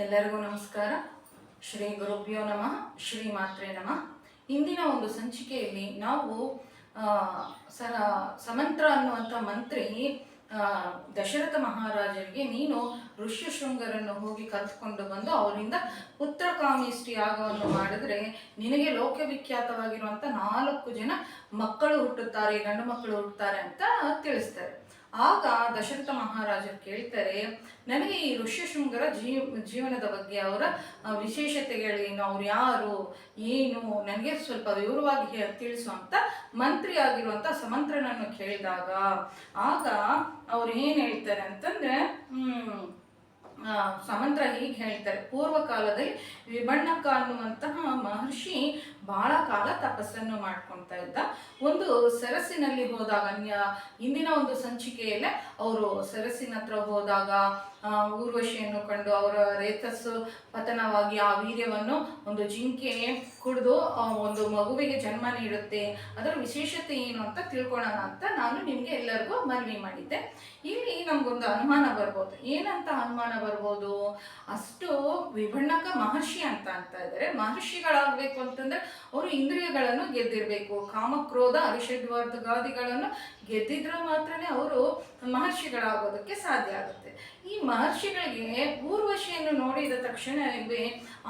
ಎಲ್ಲರಿಗೂ ನಮಸ್ಕಾರ. ಶ್ರೀ ಗುರುಭ್ಯೋ ನಮಃ, ಶ್ರೀ ಮಾತ್ರೆ ನಮಃ. ಇಂದಿನ ಒಂದು ಸಂಚಿಕೆಯಲ್ಲಿ ನಾವು ಸಮಂತ್ರ ಅನ್ನುವಂಥ ಮಂತ್ರಿ ದಶರಥ ಮಹಾರಾಜರಿಗೆ ನೀನು ಋಷ್ಯಶೃಂಗರನ್ನು ಹೋಗಿ ಕರೆದುಕೊಂಡು ಬಂದು ಅವರಿಂದ ಪುತ್ರಕಾಮೇಷ್ಟಿ ಯಾಗವನ್ನು ಮಾಡಿದ್ರೆ ನಿನಗೆ ಲೋಕವಿಖ್ಯಾತವಾಗಿರುವಂಥ 4 ಜನ ಮಕ್ಕಳು ಹುಟ್ಟುತ್ತಾರೆ, ಗಂಡು ಮಕ್ಕಳು ಹುಟ್ಟುತ್ತಾರೆ ಅಂತ ತಿಳಿಸ್ತಾರೆ. ಆಗ ದಶರಥ ಮಹಾರಾಜರು ಕೇಳ್ತಾರೆ, ನನಗೆ ಈ ಋಷ್ಯಶೃಂಗರ ಜೀವನದ ಬಗ್ಗೆ ಅವರ ವಿಶೇಷತೆಗಳೇನು, ಅವ್ರು ಯಾರು ಏನು ನನಗೆ ಸ್ವಲ್ಪ ವಿವರವಾಗಿ ತಿಳಿಸು ಅಂತ ಮಂತ್ರಿ ಆಗಿರುವಂಥ ಸಮಂತ್ರನನ್ನು ಕೇಳಿದಾಗ ಆಗ ಅವ್ರು ಏನು ಹೇಳ್ತಾರೆ ಅಂತಂದರೆ ಸಮಂತ್ರ ಹೀಗೆ ಹೇಳ್ತಾರೆ, ಪೂರ್ವ ಕಾಲದಲ್ಲಿ ವಿಭಣ್ಣಕ ಅನ್ನುವಂತಹ ಮಹರ್ಷಿ ಬಹಳ ಕಾಲ ತಪಸ್ಸನ್ನು ಮಾಡ್ಕೊಳ್ತಾ ಇದ್ದ. ಒಂದು ಸರಸ್ಸಿನಲ್ಲಿ ಹೋದಾಗ ಇಂದಿನ ಒಂದು ಸಂಚಿಕೆಯಲ್ಲೇ ಅವರು ಸರಸ್ಸಿನ ಹತ್ರ ಹೋದಾಗ ಊರ್ವಶಿಯನ್ನು ಕಂಡು ಅವರ ರೇತಸ್ಸು ಪತನವಾಗಿ ಆ ವೀರ್ಯವನ್ನು ಒಂದು ಜಿಂಕೆ ಕುಡಿದು ಒಂದು ಮಗುವಿಗೆ ಜನ್ಮ ನೀಡುತ್ತೆ. ಅದರ ವಿಶೇಷತೆ ಏನು ಅಂತ ತಿಳ್ಕೊಳ್ಳೋಣ ಅಂತ ನಾನು ನಿಮಗೆ ಎಲ್ಲರಿಗೂ ಮನವಿ ಮಾಡಿದ್ದೆ. ಇಲ್ಲಿ ನಮಗೊಂದು ಅನುಮಾನ ಬರ್ಬೋದು. ಏನಂತ ಅನುಮಾನ ಬರ್ಬೋದು? ಅಷ್ಟು ವಿಭಣ್ಣಕ ಮಹರ್ಷಿ ಅಂತ ಇದ್ದಾರೆ. ಮಹರ್ಷಿಗಳಾಗಬೇಕು ಅಂತಂದ್ರೆ ಅವರು ಇಂದ್ರಿಯಗಳನ್ನು ಗೆದ್ದಿರಬೇಕು, ಕಾಮಕ್ರೋಧ ಅರಿಷಡ್ವರ್ಗಾದಿಗಳನ್ನು ಗೆದ್ದಿದ್ರೆ ಮಾತ್ರನೇ ಅವರು ಮಹರ್ಷಿಗಳಾಗೋದಕ್ಕೆ ಸಾಧ್ಯ ಆಗುತ್ತೆ. ಈ ಮಹರ್ಷಿಗಳಿಗೆ ಊರ್ವಶಿಯನ್ನು ನೋಡಿದ ತಕ್ಷಣವೇ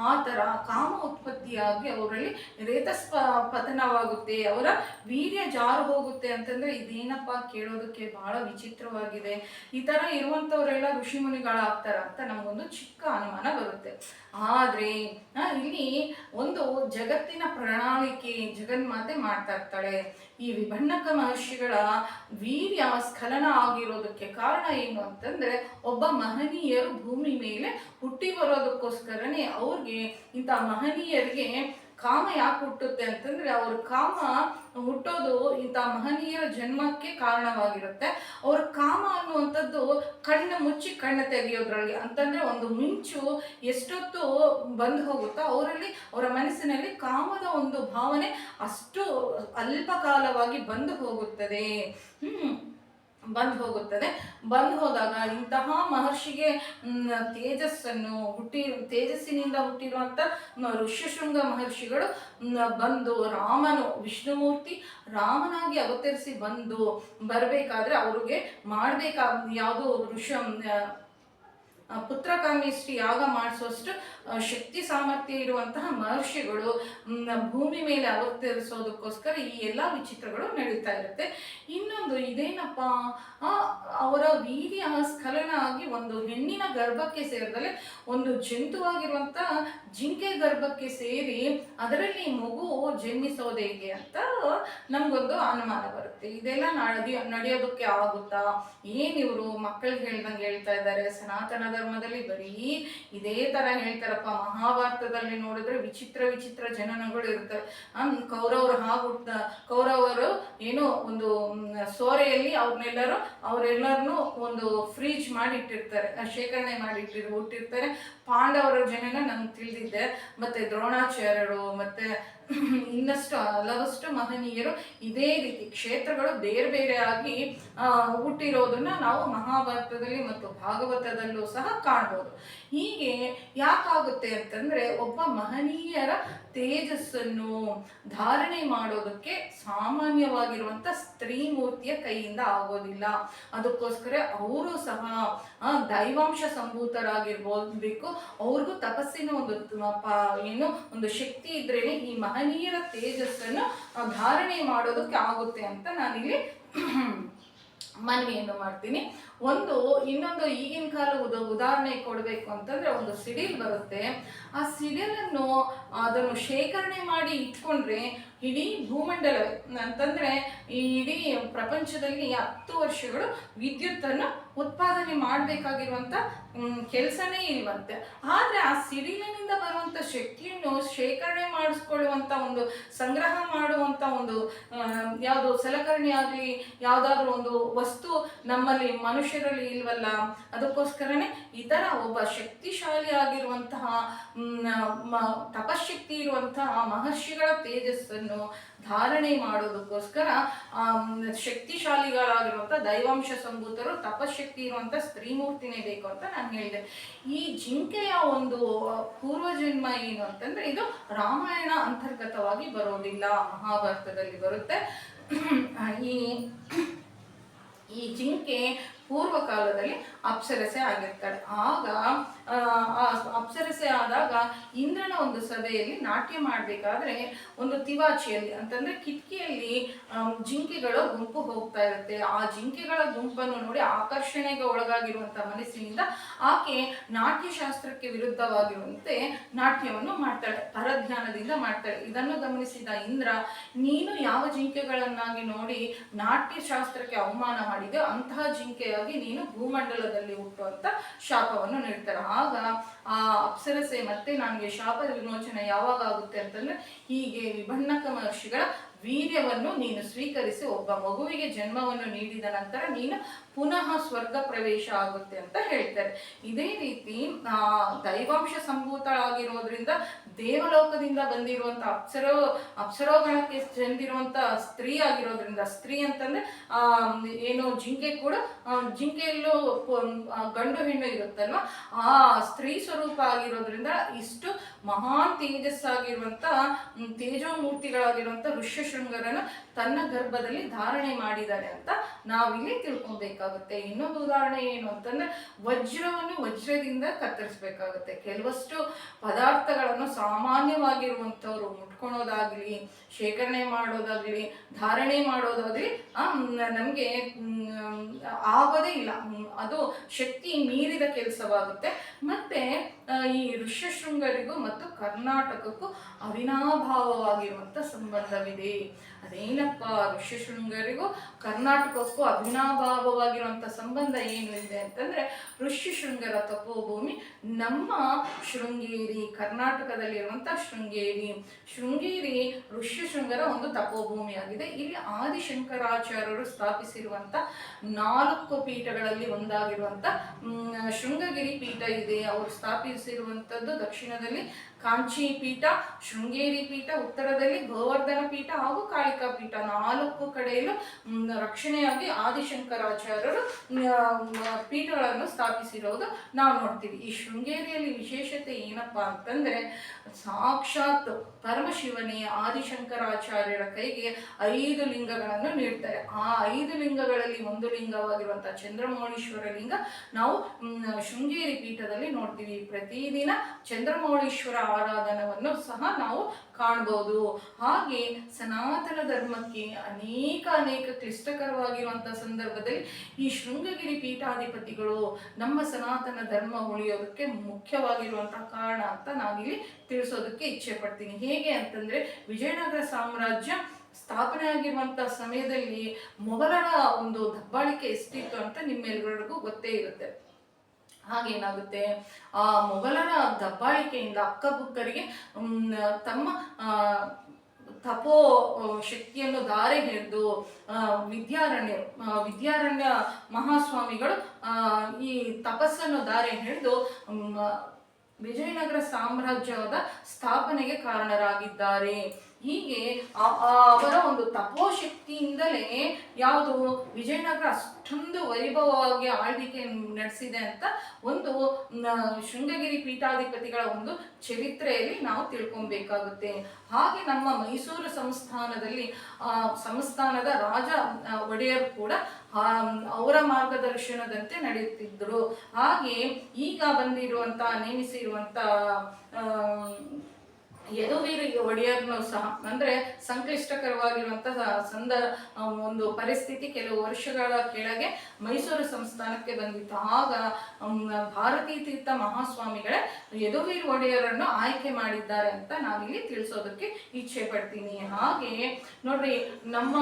ಆ ಥರ ಕಾಮ ಉತ್ಪತ್ತಿಯಾಗಿ ಅವರಲ್ಲಿ ರೇತಸ್ ಪತನವಾಗುತ್ತೆ, ಅವರ ವೀರ್ಯ ಜಾರು ಹೋಗುತ್ತೆ ಅಂತಂದ್ರೆ ಇದೇನಪ್ಪ ಕೇಳೋದಕ್ಕೆ ಬಹಳ ವಿಚಿತ್ರವಾಗಿದೆ. ಈ ಥರ ಇರುವಂಥವರೆಲ್ಲ ಋಷಿಮುನಿಗಳಾಗ್ತಾರ ಅಂತ ನಮಗೊಂದು ಚಿಕ್ಕ ಅನುಮಾನ ಬರುತ್ತೆ. ಆದರೆ ಇಲ್ಲಿ ಒಂದು ಜಗತ್ತಿನ ಪ್ರಣಾಳಿಕೆ ಜಗನ್ಮಾತೆ ಮಾಡ್ತಾ ಇರ್ತಾಳೆ. ಈ ವಿಭಣ್ಣಕ ಮಹರ್ಷಿಗಳ ವೀರ್ಯ ಸ್ಖಲನ ಆಗಿರೋದಕ್ಕೆ ಕಾರಣ ಏನು ಅಂತಂದ್ರೆ ಒಬ್ಬ ಮಹನೀಯರು ಭೂಮಿ ಮೇಲೆ ಹುಟ್ಟಿ ಬರೋದಕ್ಕೋಸ್ಕರನೇ ಅವ್ರಿಗೆ ಇಂಥ ಮಹನೀಯರಿಗೆ ಕಾಮ ಯಾಕೆ ಹುಟ್ಟುತ್ತೆ ಅಂತಂದ್ರೆ ಅವ್ರ ಕಾಮ ಹುಟ್ಟೋದು ಇಂಥ ಮಹನೀಯರ ಜನ್ಮಕ್ಕೆ ಕಾರಣವಾಗಿರುತ್ತೆ. ಅವ್ರ ಕಾಮ ಅನ್ನುವಂಥದ್ದು ಕಣ್ಣು ಮುಚ್ಚಿ ಕಣ್ಣು ತೆಗೆಯೋದ್ರಲ್ಲಿ ಅಂತಂದ್ರೆ ಒಂದು ಮಿಂಚು ಎಷ್ಟೊತ್ತು ಬಂದು ಹೋಗುತ್ತೋ ಅವರಲ್ಲಿ ಅವರ ಮನಸ್ಸಿನಲ್ಲಿ ಕಾಮದ ಒಂದು ಭಾವನೆ ಅಷ್ಟು ಅಲ್ಪ ಕಾಲವಾಗಿ ಬಂದು ಹೋಗುತ್ತದೆ. ಬಂದು ಹೋದಾಗ ಇಂತಹ ಮಹರ್ಷಿಗೆ ತೇಜಸ್ಸಿನಿಂದ ಹುಟ್ಟಿರುವಂಥ ಋಷ್ಯಶೃಂಗ ಮಹರ್ಷಿಗಳು ಬಂದು ರಾಮನು ವಿಷ್ಣುಮೂರ್ತಿ ರಾಮನಾಗಿ ಅವತರಿಸಿ ಬರಬೇಕಾದ್ರೆ ಅವ್ರಿಗೆ ಯಾವುದೋ ಪುತ್ರಕಾಮೇಷ್ಟಿ ಯಾಗ ಮಾಡಿಸೋಷ್ಟು ಶಕ್ತಿ ಸಾಮರ್ಥ್ಯ ಇರುವಂತಹ ಮಹರ್ಷಿಗಳು ಭೂಮಿ ಮೇಲೆ ಅವತರಿಸೋದಕ್ಕೋಸ್ಕರ ಈ ಎಲ್ಲ ವಿಚಿತ್ರಗಳು ನಡೀತಾ ಇರುತ್ತೆ. ಇನ್ನೊಂದು ಇದೇನಪ್ಪ, ಅವರ ವೀರ್ಯ ಸ್ಖಲನ ಆಗಿ ಒಂದು ಹೆಣ್ಣಿನ ಗರ್ಭಕ್ಕೆ ಸೇರಿದಲೆ ಒಂದು ಜಂತುವಾಗಿರುವಂಥ ಜಿಂಕೆ ಗರ್ಭಕ್ಕೆ ಸೇರಿ ಅದರಲ್ಲಿ ಮಗು ಜನ್ಮಿಸೋದು ಹೇಗೆ ಅಂತ ನಮಗೊಂದು ಅನುಮಾನ ಬರುತ್ತೆ. ಇದೆಲ್ಲ ನಡೆಯೋದಕ್ಕೆ ಆಗುತ್ತಾ? ಏನಿವರು ಮಕ್ಕಳಿಗೆ ಹೇಳ್ದಂಗೆ ಹೇಳ್ತಾ ಇದ್ದಾರೆ. ಸನಾತನ ಧರ್ಮದಲ್ಲಿ ಬರೀ ಇದೇ ತರ ಹೇಳ್ತಾರಪ್ಪ. ಮಹಾಭಾರತದಲ್ಲಿ ನೋಡಿದ್ರೆ ವಿಚಿತ್ರ ಜನನಗಳು ಇರ್ತವೆ. ಕೌರವರು ಏನೋ ಒಂದು ಸೋರೆಯಲ್ಲಿ ಅವರೆಲ್ಲರನ್ನು ಒಂದು ಫ್ರೀಜ್ ಮಾಡಿ ಇಟ್ಟಿರ್ತಾರೆ, ಶೇಖರಣೆ ಮಾಡಿ ಹುಟ್ಟಿರ್ತಾರೆ. ಪಾಂಡವರ ಜನನ ನಂಗೆ ತಿಳಿದಿದ್ದೆ. ಮತ್ತೆ ದ್ರೋಣಾಚಾರ್ಯರು ಮತ್ತೆ ಇನ್ನಷ್ಟು ಹಲವಷ್ಟು ಮಹನೀಯರು ಇದೇ ರೀತಿ ಕ್ಷೇತ್ರಗಳು ಬೇರೆ ಆಗಿ ಹುಟ್ಟಿರೋದನ್ನ ನಾವು ಮಹಾಭಾರತದಲ್ಲಿ ಮತ್ತು ಭಾಗವತದಲ್ಲೂ ಸಹ ಕಾಣ್ಬೋದು. ಹೀಗೆ ಯಾಕಾಗುತ್ತೆ ಅಂತಂದ್ರೆ ಒಬ್ಬ ಮಹನೀಯರ ತೇಜಸ್ಸನ್ನು ಧಾರಣೆ ಮಾಡೋದಕ್ಕೆ ಸಾಮಾನ್ಯವಾಗಿರುವಂಥ ಸ್ತ್ರೀ ಮೂರ್ತಿಯ ಕೈಯಿಂದ ಆಗೋದಿಲ್ಲ. ಅದಕ್ಕೋಸ್ಕರ ಅವರು ಸಹ ದೈವಾಂಶ ಸಂಭೂತರಾಗಿರ್ಬೇಕು. ಅವ್ರಿಗೂ ತಪಸ್ಸಿನ ಒಂದು ಶಕ್ತಿ ಇದ್ರೇನೆ ಈ ಮಹನೀಯರ ತೇಜಸ್ಸನ್ನು ಧಾರಣೆ ಮಾಡೋದಕ್ಕೆ ಆಗುತ್ತೆ ಅಂತ ನಾನಿಲ್ಲಿ ಮನವಿಯನ್ನು ಮಾಡ್ತೀನಿ. ಇನ್ನೊಂದು ಈಗಿನ ಕಾಲ ಉದಾಹರಣೆ ಕೊಡಬೇಕು ಅಂತಂದ್ರೆ ಒಂದು ಸಿಡಿಲ್ ಬರುತ್ತೆ. ಆ ಸಿಡಿಲನ್ನು ಅದನ್ನು ಶೇಖರಣೆ ಮಾಡಿ ಇಟ್ಕೊಂಡ್ರೆ ಇಡೀ ಭೂಮಂಡಲವೇ ಅಂತಂದ್ರೆ ಈ ಇಡೀ ಪ್ರಪಂಚದಲ್ಲಿ 10 ವರ್ಷಗಳು ವಿದ್ಯುತ್ತನ್ನು ಉತ್ಪಾದನೆ ಮಾಡಬೇಕಾಗಿರುವಂಥ ಕೆಲಸನೇ ಇಲ್ವಂತೆ. ಆದರೆ ಆ ಸಿಡಿಲಿನಿಂದ ಬರುವಂಥ ಶಕ್ತಿಯನ್ನು ಶೇಖರಣೆ ಮಾಡಿಸ್ಕೊಳ್ಳುವಂಥ ಸಂಗ್ರಹ ಮಾಡುವಂಥ ಯಾವುದು ಸಲಕರಣೆ ಆಗಲಿ ಯಾವುದಾದ್ರೂ ಒಂದು ವಸ್ತು ನಮ್ಮಲ್ಲಿ ಮನುಷ್ಯರಲ್ಲಿ ಇಲ್ವಲ್ಲ, ಅದಕ್ಕೋಸ್ಕರನೇ ಈ ತರ ಒಬ್ಬ ಶಕ್ತಿಶಾಲಿ ಆಗಿರುವಂತಹ ತಪಶಕ್ತಿ ಇರುವಂತಹ ಮಹರ್ಷಿಗಳ ತೇಜಸ್ಸನ್ನು ಧಾರಣೆ ಮಾಡೋದಕ್ಕೋಸ್ಕರ ಶಕ್ತಿಶಾಲಿಗಳಾಗಿರುವಂಥ ದೈವಾಂಶ ಸಂಭೂತರು ತಪಶಕ್ತಿ ಇರುವಂಥ ಸ್ತ್ರೀಮೂರ್ತಿನೇ ಬೇಕು ಅಂತ ನಾನು ಹೇಳಿದೆ. ಈ ಜಿಂಕೆಯ ಒಂದು ಪೂರ್ವಜನ್ಮ ಏನು ಅಂತಂದ್ರೆ ಇದು ರಾಮಾಯಣ ಅಂತರ್ಗತವಾಗಿ ಬರೋದಿಲ್ಲ, ಮಹಾಭಾರತದಲ್ಲಿ ಬರುತ್ತೆ. ಈ ಜಿಂಕೆ ಪೂರ್ವ ಕಾಲದಲ್ಲಿ ಅಪ್ಸರಸೆ ಆಗಿರ್ತಾಳೆ. ಆಗ ಅಪ್ಸರಸೆ ಆದಾಗ ಇಂದ್ರನ ಒಂದು ಸಭೆಯಲ್ಲಿ ನಾಟ್ಯ ಮಾಡಬೇಕಾದ್ರೆ ಒಂದು ತಿವಾಚಿಯಲ್ಲಿ ಅಂತಂದ್ರೆ ಕಿಟಕಿಯಲ್ಲಿ ಜಿಂಕೆಗಳ ಗುಂಪು ಹೋಗ್ತಾ ಇರುತ್ತೆ. ಆ ಜಿಂಕೆಗಳ ಗುಂಪನ್ನು ನೋಡಿ ಆಕರ್ಷಣೆಗೆ ಒಳಗಾಗಿರುವಂತ ಮನಸ್ಸಿನಿಂದ ಆಕೆ ನಾಟ್ಯಶಾಸ್ತ್ರಕ್ಕೆ ವಿರುದ್ಧವಾಗಿರುವಂತೆ ನಾಟ್ಯವನ್ನು ಮಾಡ್ತಾಳೆ, ಪರಧ್ಯಾನದಿಂದ ಮಾಡ್ತಾಳೆ. ಇದನ್ನು ಗಮನಿಸಿದ ಇಂದ್ರ, ನೀನು ಯಾವ ಜಿಂಕೆಗಳನ್ನಾಗಿ ನೋಡಿ ನಾಟ್ಯಶಾಸ್ತ್ರಕ್ಕೆ ಅವಮಾನ ಮಾಡಿದೆಯೋ ಅಂತಹ ಜಿಂಕೆಯಾಗಿ ನೀನು ಭೂಮಂಡಲದಲ್ಲಿ ಹುಟ್ಟು ಅಂತ ಶಾಪವನ್ನು ನೀಡ್ತಾರೆ. ಆಗ ಆ ಅಪ್ಸರಸೆ ಮತ್ತೆ ನನಗೆ ಶಾಪದ ವಿಮೋಚನೆ ಯಾವಾಗ ಆಗುತ್ತೆ ಅಂತಂದ್ರೆ, ಹೀಗೆ ವಿಭನ್ನಕ ಮಹರ್ಷಿಗಳ ವೀರ್ಯವನ್ನು ನೀನು ಸ್ವೀಕರಿಸಿ ಒಬ್ಬ ಮಗುವಿಗೆ ಜನ್ಮವನ್ನು ನೀಡಿದ ನಂತರ ನೀನು ಪುನಃ ಸ್ವರ್ಗ ಪ್ರವೇಶ ಆಗುತ್ತೆ ಅಂತ ಹೇಳ್ತಾರೆ. ಇದೇ ರೀತಿ ದೈವಾಂಶ ಸಂಭೂತಳಾಗಿರೋದ್ರಿಂದ ದೇವಲೋಕದಿಂದ ಬಂದಿರುವಂತ ಅಪ್ಸರೋಗಣಕ್ಕೆ ಚೆಂದಿರುವಂತ ಸ್ತ್ರೀ ಆಗಿರೋದ್ರಿಂದ, ಸ್ತ್ರೀ ಅಂತಂದ್ರೆ ಏನು ಜಿಂಕೆ ಕೂಡ ಜಿಂಕೆಯಲ್ಲೂ ಗಂಡು ಹೆಣ್ಣು ಇರುತ್ತಲ್ವ, ಆ ಸ್ತ್ರೀ ಸ್ವರೂಪ ಆಗಿರೋದ್ರಿಂದ ಇಷ್ಟು ಮಹಾನ್ ತೇಜಸ್ಸಾಗಿರುವಂತ ತೇಜೋಮೂರ್ತಿಗಳಾಗಿರುವಂತ ಋಷ್ಯಶೃಂಗರನ್ನು ತನ್ನ ಗರ್ಭದಲ್ಲಿ ಧಾರಣೆ ಮಾಡಿದ್ದಾರೆ ಅಂತ ನಾವಿಲ್ಲಿ ತಿಳ್ಕೊಬೇಕಾಗುತ್ತೆ. ಇನ್ನೊಂದು ಉದಾಹರಣೆ ಏನು ಅಂತಂದ್ರೆ, ವಜ್ರವನ್ನು ವಜ್ರದಿಂದ ಕತ್ತರಿಸಬೇಕಾಗುತ್ತೆ. ಕೆಲವಷ್ಟು ಪದಾರ್ಥಗಳನ್ನು ಸಾಮಾನ್ಯವಾಗಿರುವಂಥವ್ರು ಮುಟ್ಕೊಳೋದಾಗ್ಲಿ, ಶೇಖರಣೆ ಮಾಡೋದಾಗ್ಲಿ, ಧಾರಣೆ ಮಾಡೋದಾಗ್ಲಿ ನಮಗೆ ಆಗೋದೇ ಇಲ್ಲ. ಅದು ಶಕ್ತಿ ಮೀರಿದ ಕೆಲಸವಾಗುತ್ತೆ. ಮತ್ತೆ ಈ ಋಷ್ಯಶೃಂಗರಿಗೂ ಮತ್ತು ಕರ್ನಾಟಕಕ್ಕೂ ಅವಿನಾಭಾವವಾಗಿರುವಂಥ ಸಂಬಂಧವಿದೆ. ಅದೇನಪ್ಪ, ಋಷ್ಯಶೃಂಗರಿಗೂ ಕರ್ನಾಟಕಕ್ಕೂ ಅವಿನಾಭಾವವಾಗಿರುವಂಥ ಸಂಬಂಧ ಏನು ಇದೆ ಅಂತಂದ್ರೆ, ಋಷ್ಯಶೃಂಗರ ತಪೋಭೂಮಿ ನಮ್ಮ ಶೃಂಗೇರಿ, ಕರ್ನಾಟಕದಲ್ಲಿರುವಂಥ ಶೃಂಗೇರಿ ಋಷ್ಯಶೃಂಗರ ಒಂದು ತಪೋಭೂಮಿಯಾಗಿದೆ. ಇಲ್ಲಿ ಆದಿಶಂಕರಾಚಾರ್ಯರು ಸ್ಥಾಪಿಸಿರುವಂಥ 4 ಪೀಠಗಳಲ್ಲಿ ಒಂದಾಗಿರುವಂಥ ಶೃಂಗಗಿರಿ ಪೀಠ ಇದೆ. ಅವರು ಸ್ಥಾಪಿಸಿರುವಂಥದ್ದು ದಕ್ಷಿಣದಲ್ಲಿ ಕಾಂಚಿ ಪೀಠ, ಶೃಂಗೇರಿ ಪೀಠ, ಉತ್ತರದಲ್ಲಿ ಗೋವರ್ಧನ ಪೀಠ ಹಾಗೂ ಕಾಳಿಕಾ ಪೀಠ. 4 ಕಡೆಯಲ್ಲೂ ರಕ್ಷಣೆಯಾಗಿ ಆದಿಶಂಕರಾಚಾರ್ಯರು ಪೀಠಗಳನ್ನು ಸ್ಥಾಪಿಸಿರೋದು ನಾವು ನೋಡ್ತೀವಿ. ಈ ಶೃಂಗೇರಿಯಲ್ಲಿ ವಿಶೇಷತೆ ಏನಪ್ಪಾ ಅಂತಂದ್ರೆ, ಸಾಕ್ಷಾತ್ ಪರಮಶಿವನೇ ಆದಿಶಂಕರಾಚಾರ್ಯರ ಕೈಗೆ 5 ಲಿಂಗಗಳನ್ನು ನೀಡ್ತಾರೆ. ಆ 5 ಲಿಂಗಗಳಲ್ಲಿ ಒಂದು ಲಿಂಗವಾಗಿರುವಂತಹ ಚಂದ್ರಮೌಳೀಶ್ವರ ಲಿಂಗ ನಾವು ಶೃಂಗೇರಿ ಪೀಠದಲ್ಲಿ ನೋಡ್ತೀವಿ. ಪ್ರತಿದಿನ ಚಂದ್ರಮೌಳೀಶ್ವರ ಆರಾಧನವನ್ನು ಸಹ ನಾವು ಕಾಣಬಹುದು. ಹಾಗೆ ಸನಾತನ ಧರ್ಮಕ್ಕೆ ಅನೇಕ ಕ್ಲಿಷ್ಟಕರವಾಗಿರುವಂತಹ ಸಂದರ್ಭದಲ್ಲಿ ಈ ಶೃಂಗಗಿರಿ ಪೀಠಾಧಿಪತಿಗಳು ನಮ್ಮ ಸನಾತನ ಧರ್ಮ ಉಳಿಯೋದಕ್ಕೆ ಮುಖ್ಯವಾಗಿರುವಂತಹ ಕಾರಣ ಅಂತ ನಾವಿಲ್ಲಿ ತಿಳಿಸೋದಕ್ಕೆ ಇಚ್ಛೆ ಪಡ್ತೀನಿ. ಹೇಗೆ ಅಂತಂದ್ರೆ, ವಿಜಯನಗರ ಸಾಮ್ರಾಜ್ಯ ಸ್ಥಾಪನೆ ಆಗಿರುವಂತಹ ಸಮಯದಲ್ಲಿ ಮೊಘಲರ ಒಂದು ದಬ್ಬಾಳಿಕೆ ಎಷ್ಟಿತ್ತು ಅಂತ ನಿಮ್ಮೆಲ್ಲರಿಗೂ ಗೊತ್ತೇ ಇರುತ್ತೆ. ಹಾಗೇನಾಗುತ್ತೆ, ಆ ಮೊಘಲರ ದಬ್ಬಾಳಿಕೆಯಿಂದ ಅಕ್ಕಬುಕ್ಕರಿಗೆ ತಮ್ಮ ತಪೋ ಶಕ್ತಿಯನ್ನು ಧಾರೆ ಹಿಡಿದು ವಿದ್ಯಾರಣ್ಯ ಮಹಾಸ್ವಾಮಿಗಳು ಈ ತಪಸ್ಸನ್ನು ಧಾರೆ ಹಿಡಿದು ವಿಜಯನಗರ ಸಾಮ್ರಾಜ್ಯದ ಸ್ಥಾಪನೆಗೆ ಕಾರಣರಾಗಿದ್ದಾರೆ. ಹೀಗೆ ಅವರ ಒಂದು ತಪೋಶಕ್ತಿಯಿಂದಲೇ ಯಾವುದು ವಿಜಯನಗರ ಅಷ್ಟೊಂದು ವೈಭವವಾಗಿ ಆಳ್ವಿಕೆ ನಡೆಸಿದೆ ಅಂತ ಒಂದು ಶೃಂಗಗಿರಿ ಪೀಠಾಧಿಪತಿಗಳ ಒಂದು ಚರಿತ್ರೆಯಲ್ಲಿ ನಾವು ತಿಳ್ಕೊಬೇಕಾಗುತ್ತೆ. ಹಾಗೆ ನಮ್ಮ ಮೈಸೂರು ಸಂಸ್ಥಾನದ ರಾಜ ಒಡೆಯರು ಕೂಡ ಅವರ ಮಾರ್ಗದರ್ಶನದಂತೆ ನಡೆಯುತ್ತಿದ್ದರು. ಹಾಗೆ ಈಗ ನೇಮಿಸಿರುವಂತ ಯದುವೀರ ಒಡೆಯರ್ನು ಸಹ ಅಂದ್ರೆ ಸಂಕ್ಲಿಷ್ಟಕರವಾಗಿರುವಂತಹ ಒಂದು ಪರಿಸ್ಥಿತಿ ಕೆಲವು ವರ್ಷಗಳ ಕೆಳಗೆ ಮೈಸೂರು ಸಂಸ್ಥಾನಕ್ಕೆ ಬಂದಿತ್ತು. ಆಗ ಭಾರತೀ ತೀರ್ಥ ಮಹಾಸ್ವಾಮಿಗಳೇ ಯದುವೀರ ಒಡೆಯರನ್ನು ಆಯ್ಕೆ ಮಾಡಿದ್ದಾರೆ ಅಂತ ನಾವಿಲ್ಲಿ ತಿಳಿಸೋದಕ್ಕೆ ಇಚ್ಛೆ ಪಡ್ತೀನಿ. ಹಾಗೆ ನೋಡ್ರಿ, ನಮ್ಮ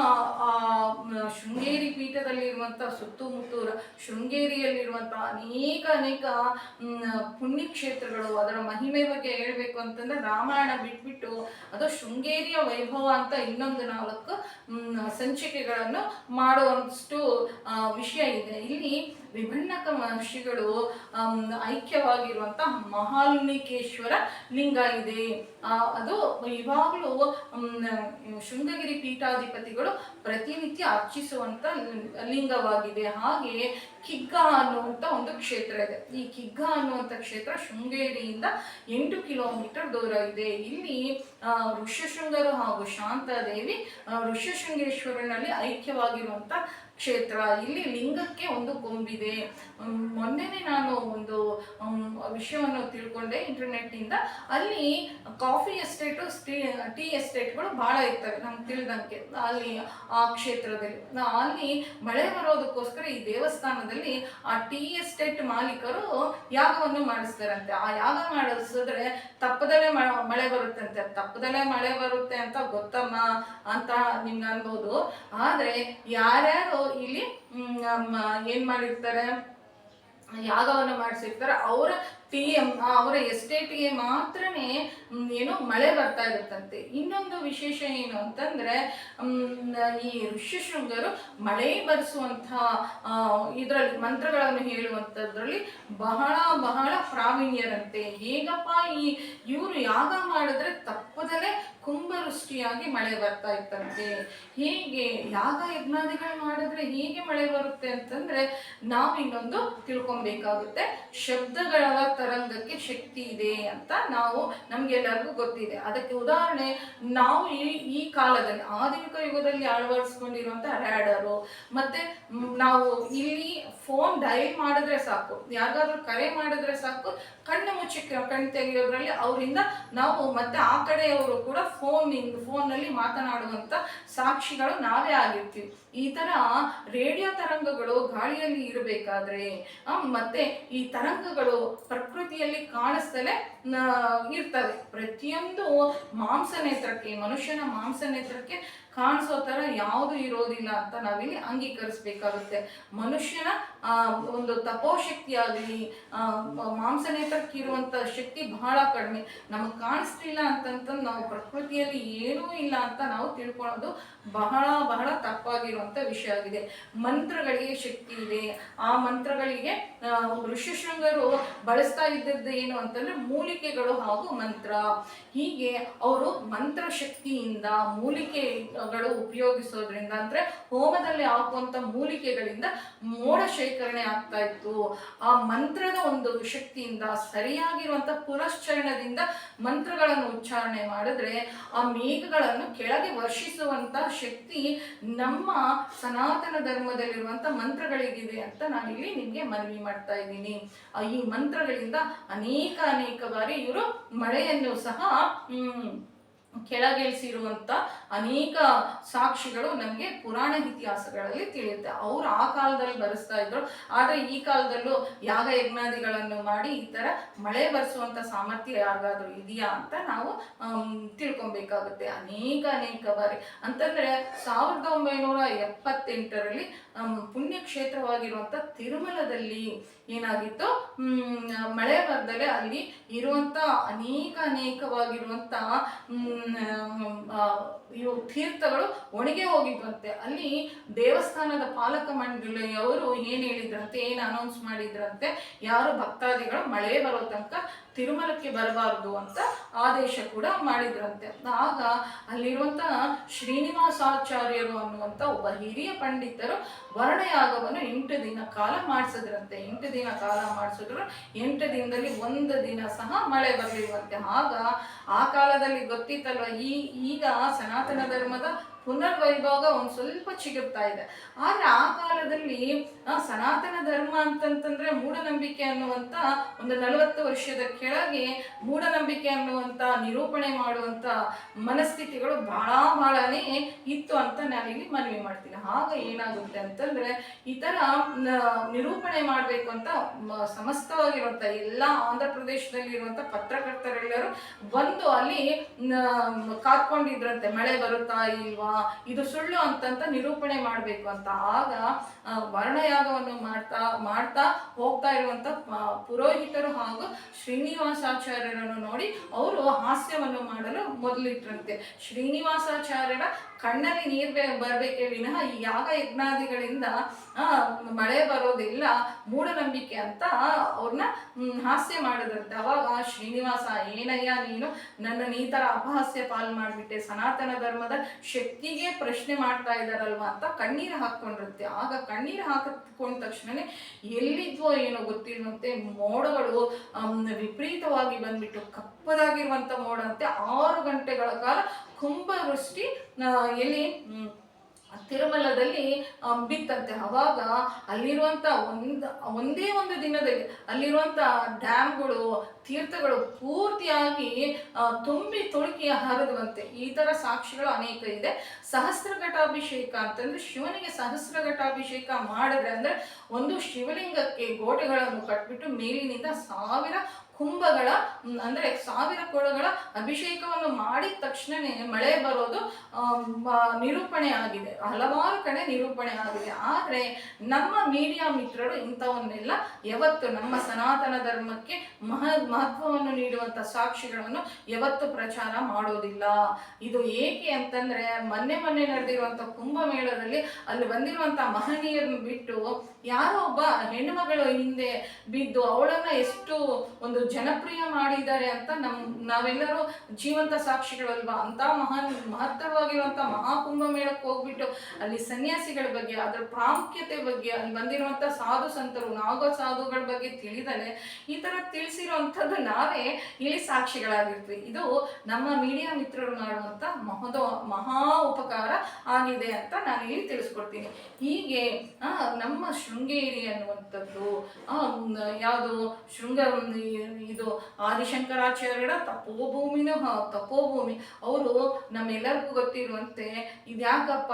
ಶೃಂಗೇರಿ ಪೀಠದಲ್ಲಿರುವಂತಹ ಸುತ್ತಮುತ್ತೂರ ಶೃಂಗೇರಿಯಲ್ಲಿರುವಂತಹ ಅನೇಕ ಪುಣ್ಯಕ್ಷೇತ್ರಗಳು, ಅದರ ಮಹಿಮೆ ಬಗ್ಗೆ ಹೇಳ್ಬೇಕು ಅಂತಂದ್ರೆ ರಾಮಾಯಣ ಬಿಟ್ಬಿಟ್ಟು ಅದು ಶೃಂಗೇರಿಯ ವೈಭವ ಅಂತ ಇನ್ನೊಂದು 4 ಸಂಚಿಕೆಗಳನ್ನು ಮಾಡುವಷ್ಟು ವಿಷಯ ಇದೆ. ಇಲ್ಲಿ ವಿಭಿನ್ನಕ ಮಹರ್ಷಿಗಳು ಐಕ್ಯವಾಗಿರುವಂತಹ ಮಹಾಲಿಂಗೇಶ್ವರ ಲಿಂಗ ಇದೆ. ಅದು ಇವಾಗಲೂ ಶೃಂಗಗಿರಿ ಪೀಠಾಧಿಪತಿಗಳು ಪ್ರತಿನಿತ್ಯ ಅರ್ಚಿಸುವಂತ ಲಿಂಗವಾಗಿದೆ. ಹಾಗೆ ಕಿಗ್ಗ ಅನ್ನುವಂಥ ಒಂದು ಕ್ಷೇತ್ರ ಇದೆ. ಈ ಕಿಗ್ಗ ಅನ್ನುವಂಥ ಕ್ಷೇತ್ರ ಶೃಂಗೇರಿಯಿಂದ 8 ಕಿಲೋಮೀಟರ್ ದೂರ ಇದೆ. ಇಲ್ಲಿ ಋಷ್ಯಶೃಂಗರು ಹಾಗೂ ಶಾಂತಾದೇವಿ ಋಷ್ಯಶೃಂಗೇಶ್ವರನಲ್ಲಿ ಐಕ್ಯವಾಗಿರುವಂತ ಕ್ಷೇತ್ರ. ಇಲ್ಲಿ ಲಿಂಗಕ್ಕೆ ಒಂದು ಕೊಂಬಿದೆ. ಮೊನ್ನೆನೇ ನಾನು ಒಂದು ವಿಷಯವನ್ನು ತಿಳ್ಕೊಂಡೆ ಇಂಟರ್ನೆಟ್ ಇಂದ. ಅಲ್ಲಿ ಕಾಫಿ ಎಸ್ಟೇಟು ಟೀ ಎಸ್ಟೇಟ್ಗಳು ಬಹಳ ಇರ್ತವೆ ನಮ್ಗೆ ತಿಳಿದಂಗೆ ಅಲ್ಲಿ ಆ ಕ್ಷೇತ್ರದಲ್ಲಿ. ಅಲ್ಲಿ ಮಳೆ ಬರೋದಕ್ಕೋಸ್ಕರ ಈ ದೇವಸ್ಥಾನದಲ್ಲಿ ಆ ಟೀ ಎಸ್ಟೇಟ್ ಮಾಲೀಕರು ಯಾಗವನ್ನು ಮಾಡಿಸ್ತಾರಂತೆ. ಆ ಯಾಗ ಮಾಡಿಸಿದ್ರೆ ತಪ್ಪದಲ್ಲೇ ಮಳೆ ಬರುತ್ತಂತೆ. ತಪ್ಪದಲ್ಲೇ ಮಳೆ ಬರುತ್ತೆ ಅಂತ ಗೊತ್ತಮ್ಮ ಅಂತ ನಿಮ್ಗೆ ಅನ್ಬೋದು. ಆದ್ರೆ ಯಾರ್ಯಾರು ಇಲ್ಲಿ ಏನ್ ಮಾಡಿರ್ತಾರೆ, ಯಾಗವನ್ನು ಮಾಡಿಸಿರ್ತಾರೆ, ಅವರ ಎಸ್ಟೇಟ್ಗೆ ಮಾತ್ರನೇ ಏನು ಮಳೆ ಬರ್ತಾ ಇರುತ್ತಂತೆ. ಇನ್ನೊಂದು ವಿಶೇಷ ಏನು ಅಂತಂದ್ರೆ ಈ ಋಷ್ಯಶೃಂಗರು ಮಳೆ ಬರೆಸುವಂತಹ ಇದರಲ್ಲಿ ಮಂತ್ರಗಳನ್ನು ಹೇಳುವಂಥದ್ರಲ್ಲಿ ಬಹಳ ಬಹಳ ಪ್ರಾವೀಣ್ಯರಂತೆ. ಹೇಗಪ್ಪ ಇವರು ಯಾಗ ಮಾಡಿದ್ರೆ ತಪ್ಪದಲ್ಲೇ ಕುಂಭವೃಷ್ಟಿಯಾಗಿ ಮಳೆ ಬರ್ತಾ ಇತ್ತಂತೆ. ಹೇಗೆ ಯಾಗ ಯಜ್ಞಾದಿಗಳು ಮಾಡಿದ್ರೆ ಹೇಗೆ ಮಳೆ ಬರುತ್ತೆ ಅಂತಂದ್ರೆ ನಾವು ಇನ್ನೊಂದು ತಿಳ್ಕೊಬೇಕಾಗುತ್ತೆ. ಶಬ್ದಗಳ ತರಂಗಕ್ಕೆ ಶಕ್ತಿ ಇದೆ ಅಂತ ನಮ್ಗೆಲ್ಲರಿಗೂ ಗೊತ್ತಿದೆ. ಅದಕ್ಕೆ ಉದಾಹರಣೆ ನಾವು ಈ ಕಾಲದಲ್ಲಿ ಆಧುನಿಕ ಯುಗದಲ್ಲಿ ಅಳವಡಿಸ್ಕೊಂಡಿರುವಂತಹ ರ್ಯಾಡರು, ಮತ್ತೆ ನಾವು ಇಲ್ಲಿ ಫೋನ್ ಡಯಲ್ ಮಾಡಿದ್ರೆ ಸಾಕು, ಯಾರಿಗಾದ್ರೂ ಕರೆ ಮಾಡಿದ್ರೆ ಸಾಕು, ಕಣ್ಣು ಮುಚ್ಚಿ ಕಣ್ಣು ತೆಗೆಯೋದ್ರಲ್ಲಿ ಅವರಿಂದ ನಾವು ಮತ್ತೆ ಆ ಕಡೆಯವರು ಕೂಡ ಫೋನ್ನಲ್ಲಿ ಮಾತನಾಡುವಂತ ಸಾಕ್ಷಿಗಳು ನಾವೇ ಆಗಿರ್ತೀವಿ. ಈ ತರ ರೇಡಿಯೋ ತರಂಗಗಳು ಗಾಳಿಯಲ್ಲಿ ಇರಬೇಕಾದ್ರೆ ಮತ್ತೆ ಈ ತರಂಗಗಳು ಪ್ರಕೃತಿಯಲ್ಲಿ ಕಾಣಿಸ್ತಲೇ ಇರ್ತವೆ. ಪ್ರತಿಯೊಂದು ಮಾಂಸನೇತ್ರಕ್ಕೆ, ಮನುಷ್ಯನ ಮಾಂಸನೇತ್ರಕ್ಕೆ ಕಾಣಿಸೋ ತರ ಯಾವುದು ಇರೋದಿಲ್ಲ ಅಂತ ನಾವಿಲ್ಲಿ ಅಂಗೀಕರಿಸ್ಬೇಕಾಗುತ್ತೆ. ಮನುಷ್ಯನ ಒಂದು ತಪೋಶಕ್ತಿಯಾಗಲಿ ಮಾಂಸನೇತ್ರಕ್ಕೆ ಇರುವಂತ ಶಕ್ತಿ ಬಹಳ ಕಡಿಮೆ. ನಮಗೆ ಕಾಣಿಸ್ತಿಲ್ಲ ಅಂತಂತಂದು ನಾವು ಪ್ರಕೃತಿಯಲ್ಲಿ ಏನೂ ಇಲ್ಲ ಅಂತ ನಾವು ತಿಳ್ಕೊಳ್ಳೋದು ಬಹಳ ಬಹಳ ತಪ್ಪಾಗಿರುವಂತ ವಿಷಯ ಆಗಿದೆ. ಮಂತ್ರಗಳಿಗೆ ಶಕ್ತಿ ಇದೆ. ಆ ಮಂತ್ರಗಳಿಗೆ ಋಷ್ಯಶೃಂಗರು ಬಳಸ್ತಾ ಇದ್ದದ್ದು ಏನು ಅಂತಂದ್ರೆ ಮೂಲಿಕೆಗಳು ಹಾಗೂ ಮಂತ್ರ. ಹೀಗೆ ಅವರು ಮಂತ್ರ ಶಕ್ತಿಯಿಂದ ಮೂಲಿಕೆಗಳು ಉಪಯೋಗಿಸೋದ್ರಿಂದ ಅಂದ್ರೆ ಹೋಮದಲ್ಲಿ ಹಾಕುವಂತ ಮೂಲಿಕೆಗಳಿಂದ ಮೋಡ ಶೇಖರಣೆ ಆಗ್ತಾ ಇತ್ತು. ಆ ಮಂತ್ರದ ಒಂದು ಶಕ್ತಿಯಿಂದ ಸರಿಯಾಗಿರುವಂತ ಪುರಶ್ಚರಣದಿಂದ ಮಂತ್ರಗಳನ್ನು ಉಚ್ಚಾರಣೆ ಮಾಡಿದ್ರೆ ಆ ಮೇಘಗಳನ್ನು ಕೆಳಗೆ ವರ್ಷಿಸುವಂತ ಶಕ್ತಿ ನಮ್ಮ ಸನಾತನ ಧರ್ಮದಲ್ಲಿರುವಂತ ಮಂತ್ರಗಳಿಗಿದೆ ಅಂತ ನಾನಿಲ್ಲಿ ನಿಮ್ಗೆ ಮನವಿ ಮಾಡ್ತಾ ಇದ್ದೀನಿ. ಈ ಮಂತ್ರಗಳಿಂದ ಅನೇಕ ಬಾರಿ ಇವರು ಮಳೆಯನ್ನು ಸಹ ಕೆಳಗಿಳಿಸಿರುವಂತ ಅನೇಕ ಸಾಕ್ಷಿಗಳು ನಮಗೆ ಪುರಾಣ ಇತಿಹಾಸಗಳಲ್ಲಿ ತಿಳಿಯುತ್ತೆ. ಅವರು ಆ ಕಾಲದಲ್ಲಿ ಬರೆಸ್ತಾ ಇದ್ರು. ಆದ್ರೆ ಈ ಕಾಲದಲ್ಲೂ ಯಾಗ ಯಜ್ಞಾದಿಗಳನ್ನು ಮಾಡಿ ಈ ತರ ಮಳೆ ಬರೆಸುವಂತ ಸಾಮರ್ಥ್ಯ ಯಾರಿಗಾದ್ರೂ ಇದೆಯಾ ಅಂತ ನಾವು ತಿಳ್ಕೊಬೇಕಾಗುತ್ತೆ. ಅನೇಕ ಬಾರಿ ಅಂತಂದ್ರೆ 1978ರಲ್ಲಿ ಪುಣ್ಯಕ್ಷೇತ್ರವಾಗಿರುವಂತ ತಿರುಮಲದಲ್ಲಿ ಏನಾಗಿತ್ತು, ಮಳೆ ಬರ್ದಲೆ ಅಲ್ಲಿ ಇರುವಂತ ಅನೇಕವಾಗಿರುವಂತ ತೀರ್ಥಗಳು ಒಣಗೆ ಹೋಗಿದ್ರಂತೆ. ಅಲ್ಲಿ ದೇವಸ್ಥಾನದ ಪಾಲಕ ಮಂಡಳಿಯವರು ಏನ್ ಹೇಳಿದ್ರಂತೆ, ಏನ್ ಅನೌನ್ಸ್ ಮಾಡಿದ್ರಂತೆ, ಯಾರು ಭಕ್ತಾದಿಗಳು ಮಳೆ ಬರೋ ತನಕ ತಿರುಮಲಕ್ಕೆ ಬರಬಾರದು ಅಂತ ಆದೇಶ ಕೂಡ ಮಾಡಿದ್ರಂತೆ. ಆಗ ಅಲ್ಲಿರುವಂತ ಶ್ರೀನಿವಾಸಾಚಾರ್ಯರು ಅನ್ನುವಂತ ಒಬ್ಬ ಹಿರಿಯ ಪಂಡಿತರು ವರ್ಣಯಾಗವನ್ನು 8 ದಿನ ಕಾಲ ಮಾಡಿಸಿದ್ರಂತೆ. 8 ದಿನ ಕಾಲ ಮಾಡಿಸಿದ್ರು. 8 ದಿನದಲ್ಲಿ 1 ದಿನ ಸಹ ಮಳೆ ಬರಲಿರುವಂತೆ. ಆಗ ಆ ಕಾಲದಲ್ಲಿ ಗೊತ್ತಿತ್ತಲ್ವ, ಈಗ ಸನಾತನ ಧರ್ಮದ ಪುನರ್ವೈಭೋಗ ಒಂದು ಸ್ವಲ್ಪ ಚಿಗುರ್ತಾ ಇದೆ. ಆದ್ರೆ ಆ ಕಾಲದಲ್ಲಿ ಸನಾತನ ಧರ್ಮ ಅಂತಂತಂದ್ರೆ ಮೂಢನಂಬಿಕೆ ಅನ್ನುವಂತ ಒಂದು 40 ವರ್ಷದ ಕೆಳಗೆ ಮೂಢನಂಬಿಕೆ ಅನ್ನುವಂತ ನಿರೂಪಣೆ ಮಾಡುವಂತ ಮನಸ್ಥಿತಿಗಳು ಬಹಳನೇ ಇತ್ತು ಅಂತ ನಾನಿಲ್ಲಿ ಮನವಿ ಮಾಡ್ತೀನಿ. ಆಗ ಏನಾಗುತ್ತೆ ಅಂತಂದ್ರೆ ಈ ತರ ನಿರೂಪಣೆ ಮಾಡ್ಬೇಕು ಅಂತ ಸಮಸ್ತವಾಗಿರುವಂತ ಎಲ್ಲ ಆಂಧ್ರ ಪ್ರದೇಶದಲ್ಲಿ ಇರುವಂತ ಪತ್ರಕರ್ತರೆಲ್ಲರೂ ಬಂದು ಅಲ್ಲಿ ಕಾತ್ಕೊಂಡಿದ್ರಂತೆ, ಮಳೆ ಬರುತ್ತಾ ಇಲ್ವಾ ಇದು ಸುಳ್ಳು ಅಂತಂತ ನಿರೂಪಣೆ ಮಾಡಬೇಕು ಅಂತ. ಆಗ ವರ್ಣಯಾಗವನ್ನು ಮಾಡ್ತಾ ಮಾಡ್ತಾ ಹೋಗ್ತಾ ಇರುವಂತ ಪುರೋಹಿತರು ಹಾಗೂ ಶ್ರೀನಿವಾಸಾಚಾರ್ಯರನ್ನು ನೋಡಿ ಅವರು ಹಾಸ್ಯವನ್ನು ಮಾಡಲು ಮೊದಲಿಟ್ರಂತೆ. ಶ್ರೀನಿವಾಸಾಚಾರ್ಯರ ಕಣ್ಣಲ್ಲಿ ನೀರ್ ಬರ್ಬೇಕೇ ವಿನಃ ಈ ಯಾಗ ಯಜ್ಞಾದಿಗಳಿಂದ ಮಳೆ ಬರೋದಿಲ್ಲ, ಮೂಢನಂಬಿಕೆ ಅಂತ ಅವ್ರನ್ನ ಹಾಸ್ಯ ಮಾಡಿದ್ರಂತೆ. ಅವಾಗ ಶ್ರೀನಿವಾಸ, ಏನಯ್ಯ ನೀನು ನನ್ನ ಈ ತರ ಅಪಹಾಸ್ಯ ಪಾಲ್ ಮಾಡ್ಬಿಟ್ಟೆ, ಸನಾತನ ಧರ್ಮದ ಶಕ್ತಿಗೆ ಪ್ರಶ್ನೆ ಮಾಡ್ತಾ ಇದ್ದಾರಲ್ವಾ ಅಂತ ಕಣ್ಣೀರು ಹಾಕೊಂಡಿರುತ್ತೆ. ಆಗ ಕಣ್ಣೀರು ಹಾಕೊಂಡ ತಕ್ಷಣನೇ ಎಲ್ಲಿದ್ವೋ ಏನೋ ಗೊತ್ತಿರುವಂತೆ ಮೋಡಗಳು ವಿಪರೀತವಾಗಿ ಬಂದ್ಬಿಟ್ಟು ಕಪ್ಪದಾಗಿರುವಂತ ಮೋಡ ಅಂತೆ 6 ಗಂಟೆಗಳ ಕಾಲ ಕುಂಭವೃಷ್ಟಿ ಎಲ್ಲಿ ತಿರುಮಲದಲ್ಲಿ ಬಿತ್ತಂತೆ. ಅವಾಗ ಅಲ್ಲಿರುವಂತ ಒಂದೇ ಒಂದು ದಿನದಲ್ಲಿ ಅಲ್ಲಿರುವಂತ ಡ್ಯಾಮ್ಗಳು, ತೀರ್ಥಗಳು ಪೂರ್ತಿಯಾಗಿ ತುಂಬಿ ತುಳುಕಿ ಹರಿದುವಂತೆ. ಈ ತರ ಸಾಕ್ಷಿಗಳು ಅನೇಕ ಇದೆ. ಸಹಸ್ರ ಘಟಾಭಿಷೇಕ ಅಂತಂದ್ರೆ ಶಿವನಿಗೆ ಸಹಸ್ರ ಘಟಾಭಿಷೇಕ ಮಾಡಿದ್ರೆ ಅಂದ್ರೆ ಒಂದು ಶಿವಲಿಂಗಕ್ಕೆ ಗೋಡೆಗಳನ್ನು ಕಟ್ಬಿಟ್ಟು ಮೇಲಿನಿಂದ 1000 ಕುಂಭಗಳ ಅಂದ್ರೆ 1000 ಕೊಳಗಳ ಅಭಿಷೇಕವನ್ನು ಮಾಡಿದ ತಕ್ಷಣನೇ ಮಳೆ ಬರೋದು ನಿರೂಪಣೆ ಆಗಿದೆ, ಹಲವಾರು ಕಡೆ ನಿರೂಪಣೆ ಆಗಿದೆ. ಆದ್ರೆ ನಮ್ಮ ಮೀಡಿಯಾ ಮಿತ್ರರು ಇಂಥವನ್ನೆಲ್ಲ ಯಾವತ್ತು ನಮ್ಮ ಸನಾತನ ಧರ್ಮಕ್ಕೆ ಮಹತ್ವವನ್ನು ನೀಡುವಂತ ಸಾಕ್ಷಿಗಳನ್ನು ಯಾವತ್ತು ಪ್ರಚಾರ ಮಾಡೋದಿಲ್ಲ. ಇದು ಏಕೆ ಅಂತಂದ್ರೆ ಮೊನ್ನೆ ನಡೆದಿರುವಂತ ಕುಂಭಮೇಳದಲ್ಲಿ ಅಲ್ಲಿ ಬಂದಿರುವಂತ ಮಹನೀಯರನ್ನು ಬಿಟ್ಟು ಯಾರೋ ಒಬ್ಬ ಹೆಣ್ಣುಮಗಳು ಹಿಂದೆ ಬಿದ್ದು ಅವಳನ್ನ ಎಷ್ಟು ಒಂದು ಜನಪ್ರಿಯ ಮಾಡಿದ್ದಾರೆ ಅಂತ ನಾವೆಲ್ಲರೂ ಜೀವಂತ ಸಾಕ್ಷಿಗಳಲ್ವಾ. ಅಂತ ಮಹತ್ತರವಾಗಿರುವಂತ ಮಹಾಕುಂಭ ಮೇಳಕ್ಕೆ ಹೋಗ್ಬಿಟ್ಟು ಅಲ್ಲಿ ಸನ್ಯಾಸಿಗಳ ಬಗ್ಗೆ, ಅದರ ಪ್ರಾಮುಖ್ಯತೆ ಬಗ್ಗೆ, ಅಲ್ಲಿ ಬಂದಿರುವಂತ ಸಾಧು ಸಂತರು, ನಾಗ ಸಾಧುಗಳ ಬಗ್ಗೆ ತಿಳಿದರೆ ಈ ತರ ತಿಳಿಸಿರುವಂಥದ್ದು ನಾವೇ ಇಲ್ಲಿ ಸಾಕ್ಷಿಗಳಾಗಿರ್ತೀವಿ. ಇದು ನಮ್ಮ ಮೀಡಿಯಾ ಮಿತ್ರರು ಮಾಡುವಂತ ಮಹಾ ಉಪಕಾರ ಆಗಿದೆ ಅಂತ ನಾನು ಇಲ್ಲಿ ತಿಳಿಸ್ಕೊಡ್ತೀನಿ. ಹೀಗೆ ನಮ್ಮ ಶೃಂಗೇರಿ ಅನ್ನುವಂಥದ್ದು ಯಾವುದು ಇದು ಆದಿಶಂಕರಾಚಾರ್ಯರ ತಪೋಭೂಮಿ. ಅವರು ನಮ್ಮೆಲ್ಲರಿಗೂ ಗೊತ್ತಿರುವಂತೆ ಇದ್ಯಾಕಪ್ಪ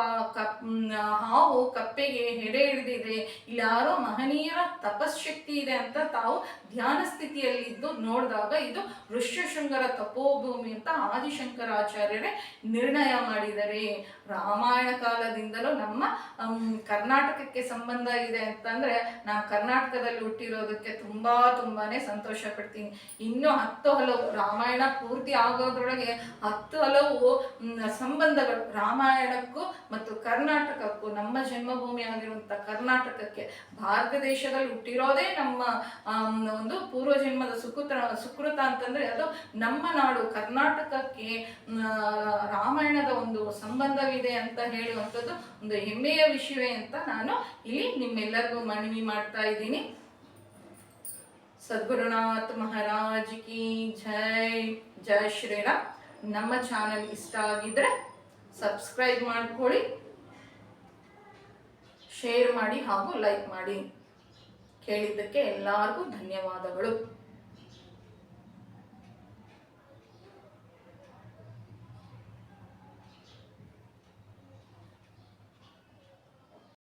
ಹಾವು ಕಪ್ಪೆಗೆ ಹೆಡೆ ಹಿಡಿದಿದೆ, ಇಲ್ಲಿ ಯಾರೋ ಮಹನೀಯರ ತಪಶಕ್ತಿ ಇದೆ ಅಂತ ತಾವು ಧ್ಯಾನ ಸ್ಥಿತಿಯಲ್ಲಿದ್ದು ನೋಡಿದಾಗ ಇದು ಋಷ್ಯಶೃಂಗರ ತಪೋಭೂಮಿ ಅಂತ ಆದಿಶಂಕರಾಚಾರ್ಯರೇ ನಿರ್ಣಯ ಮಾಡಿದರೆ. ರಾಮಾಯಣ ಕಾಲದಿಂದಲೂ ನಮ್ಮ ಕರ್ನಾಟಕಕ್ಕೆ ಸಂಬಂಧ ಇದೆ ಅಂತಂದ್ರೆ ನಾವು ಕರ್ನಾಟಕದಲ್ಲಿ ಹುಟ್ಟಿರೋದಕ್ಕೆ ತುಂಬಾನೇ ಸಂತೋಷ ಪಡ್ತೀನಿ. ಇನ್ನು 10 ಹಲವು ರಾಮಾಯಣ ಪೂರ್ತಿ ಆಗೋದ್ರೊಳಗೆ 10 ಹಲವು ಸಂಬಂಧಗಳು ರಾಮಾಯಣಕ್ಕೂ ಮತ್ತು ಕರ್ನಾಟಕಕ್ಕೂ, ನಮ್ಮ ಜನ್ಮಭೂಮಿ ಆಗಿರುವಂತ ಕರ್ನಾಟಕಕ್ಕೆ, ಭಾರತ ದೇಶದಲ್ಲಿ ಹುಟ್ಟಿರೋದೇ ನಮ್ಮ ಒಂದು ಪೂರ್ವ ಜನ್ಮದ ಸುಕೃತ ಅಂತಂದ್ರೆ ಅದು ನಮ್ಮ ನಾಡು ಕರ್ನಾಟಕಕ್ಕೆ ರಾಮಾಯಣದ ಒಂದು ಸಂಬಂಧವಿದೆ ಅಂತ ಹೇಳುವಂಥದ್ದು ಒಂದು ಹೆಮ್ಮೆಯ ವಿಷಯವೇ ಅಂತ ನಾನು ಇಲ್ಲಿ ನಿಮ್ಮೆಲ್ಲರಿಗೂ ಮನವಿ ಮಾಡ್ತಾ ಇದ್ದೀನಿ. ಸದ್ಗುರುನಾಥ್ ಮಹಾರಾಜ್ ಕಿ ಜೈ. ಜೈ ಶ್ರೀರಾಮ್. ನಮ್ಮ ಚಾನೆಲ್ ಇಷ್ಟ ಆಗಿದ್ರೆ ಸಬ್ಸ್ಕ್ರೈಬ್ ಮಾಡ್ಕೊಳ್ಳಿ, ಶೇರ್ ಮಾಡಿ ಹಾಗೂ ಲೈಕ್ ಮಾಡಿ. ಕೇಳಿದ್ದಕ್ಕೆ ಎಲ್ಲರಿಗೂ ಧನ್ಯವಾದಗಳು.